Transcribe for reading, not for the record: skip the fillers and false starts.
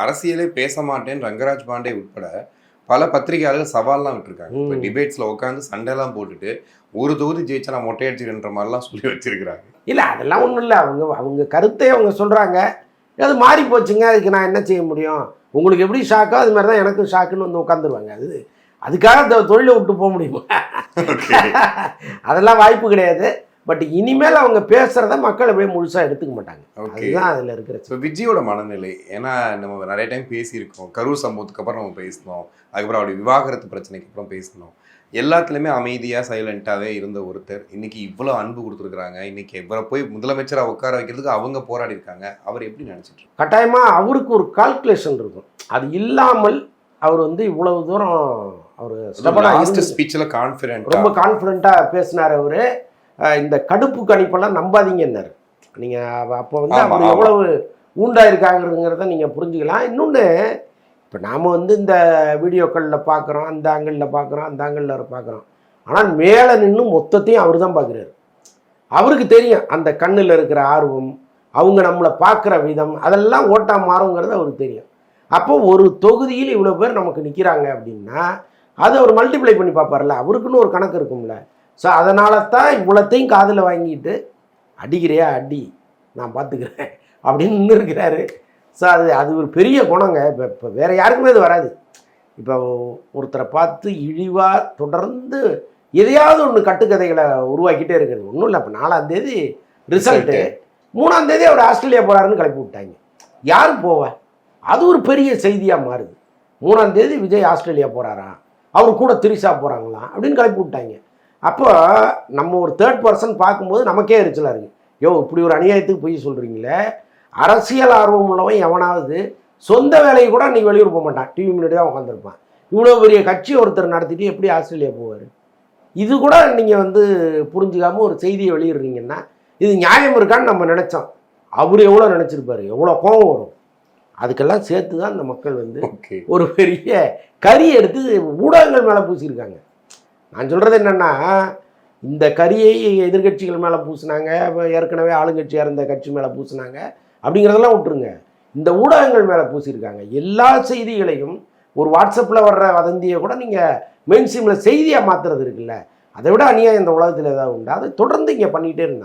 அரசியலே பேச மாட்டேன்னு ரங்கராஜ் பாண்டே உட்பட பல பத்திரிகையாளர்கள் சவால்லாம் விட்டுருக்காங்க. இப்போ டிபேட்ஸ்ல உட்காந்து சண்டைலாம் போட்டுட்டு ஒரு தொகுதி ஜெயிச்சா நான் மொட்டை அடிச்சிருன்ற மாதிரிலாம் சொல்லி வச்சிருக்கிறாங்க. இல்லை அதெல்லாம் ஒன்றும் இல்லை. அவங்க கருத்தை அவங்க சொல்கிறாங்க. அது மாறி போச்சுங்க, அதுக்கு நான் என்ன செய்ய முடியும்? உங்களுக்கு எப்படி ஷாக்கோ அது மாதிரி தான் எனக்கும் ஷாக்குன்னு வந்து உட்காந்துருவாங்க. அதுக்காக தொழிலை விட்டு போக முடியுமா? அதெல்லாம் வாய்ப்பு கிடையாது. பட் இனிமேல் அவங்க பேசுறத மக்கள் அப்படியே முழுசா எடுத்துக்க மாட்டாங்க. அதுதான் அதுல இருக்கிற. ஸோ விஜயோட மனநிலை, ஏன்னா நம்ம நிறைய டைம் பேசியிருக்கோம். கரூர் சம்பவத்துக்கு அப்புறம் நம்ம பேசணும், அதுக்கப்புறம் அவருடைய விவாகரத்து பிரச்சனைக்கு அப்புறம் பேசணும். எல்லாத்துலேயுமே அமைதியாக சைலண்ட்டாகவே இருந்த ஒருத்தர் இன்னைக்கு இவ்வளோ அன்பு கொடுத்துருக்குறாங்க. இன்னைக்கு இவரை போய் முதலமைச்சராக உட்கார வைக்கிறதுக்கு அவங்க போராடி இருக்காங்க. அவர் எப்படி நினச்சிட்டு? கட்டாயமாக அவருக்கு ஒரு கால்குலேஷன் இருக்கும். அது இல்லாமல் அவர் வந்து இவ்வளவு தூரம் அவர் ஸ்பீச்சில் கான்ஃபிடென்ட், ரொம்ப கான்ஃபிடென்ட்டாக பேசினார். அவர் இந்த கடுப்பு கணிப்பெல்லாம் நம்பாதீங்கன்னாரு. நீங்கள் அப்போ வந்து அவங்க எவ்வளவு ஊண்டாயிருக்காங்கிறத நீங்கள் புரிஞ்சுக்கலாம். இன்னொன்று, இப்போ நாம் வந்து இந்த வீடியோக்களில் பார்க்குறோம், அந்த ஆங்கிளில் பார்க்குறோம், அந்த ஆங்கிளில் பார்க்குறோம். ஆனால் மேலே நின்று மொத்தத்தையும் அவர் தான் பார்க்குறாரு. அவருக்கு தெரியும் அந்த கண்ணில் இருக்கிற ஆர்வம், அவங்க நம்மளை பார்க்குற விதம், அதெல்லாம் ஓட்டா மாறுங்கிறது அவருக்கு தெரியும். அப்போ ஒரு தொகுதியில் இவ்வளோ பேர் நமக்கு நிற்கிறாங்க அப்படின்னா அது அவர் மல்டிப்ளை பண்ணி பார்ப்பார்ல, அவருக்குன்னு ஒரு கணக்கு இருக்கும்ல. ஸோ அதனால தான் இவ்வளோத்தையும் காதில் வாங்கிட்டு அடிக்கிறியா அடி, நான் பார்த்துக்கிறேன் அப்படின்னு நின்று இருக்கிறாரு. ஸோ அது ஒரு பெரிய குணங்க. இப்போ வேறு யாருக்குமே அது வராது. இப்போ ஒருத்தரை பார்த்து இழிவாக தொடர்ந்து எதையாவது ஒன்று கட்டுக்கதைகளை உருவாக்கிட்டே இருக்கிறது ஒன்றும் இல்லை. இப்போ 4ஆம் தேதி ரிசல்ட்டு, 3ஆம் தேதி அவர் ஆஸ்திரேலியா போகிறாருன்னு கிளப்பி விட்டாங்க. யார் போவா? அது ஒரு பெரிய செய்தியாக மாறுது. 3ஆம் தேதி விஜய் ஆஸ்திரேலியா போகிறாராம், அவர் கூட திரிஷா போகிறாங்களாம் அப்படின்னு கிளப்பி விட்டாங்க. அப்போ நம்ம ஒரு தேர்ட் பர்சன் பார்க்கும்போது நமக்கே எரிச்சலாக இருக்குது. இப்படி ஒரு அநியாயத்துக்கு போய் சொல்கிறீங்களே. அரசியல் ஆர்வம் உள்ளவன் எவனாவது சொந்த வேலையை கூட நீ வெளியூர் போக மாட்டான், டிவி முன்னாடி தான் உட்காந்துருப்பான். இவ்வளோ பெரிய கட்சி ஒருத்தர் நடத்திட்டு எப்படி ஆஸ்திரேலியா போவார்? இது கூட நீங்கள் வந்து புரிஞ்சுக்காமல் ஒரு செய்தியை வெளியிடுறீங்கன்னா இது நியாயம் இருக்கான்னு நம்ம நினச்சோம். அவர் எவ்வளோ நினச்சிருப்பாரு, எவ்வளோ கோபம் வரும். அதுக்கெல்லாம் சேர்த்து தான் இந்த மக்கள் வந்து ஒரு பெரிய கறி எடுத்து ஊடகங்கள் மேலே பூசியிருக்காங்க. நான் சொல்கிறது என்னென்னா, இந்த கரியை எதிர்கட்சிகள் மேலே பூசினாங்க, ஏற்கனவே ஆளுங்கட்சியாக இருந்த கட்சி மேலே பூசினாங்க அப்படிங்கிறதெல்லாம் விட்டுருங்க. இந்த ஊடகங்கள் மேலே பூசியிருக்காங்க. எல்லா செய்திகளையும் ஒரு வாட்ஸ்அப்பில் வர்ற வதந்தியை கூட நீங்கள் மெயின் ஸ்ட்ரீமில் செய்தியாக மாற்றுறது இருக்குல்ல, அதை விட அநியாயம் இந்த உலகத்தில் ஏதாவது உண்டு. அதை தொடர்ந்து இங்கே பண்ணிகிட்டே இருந்தாங்க.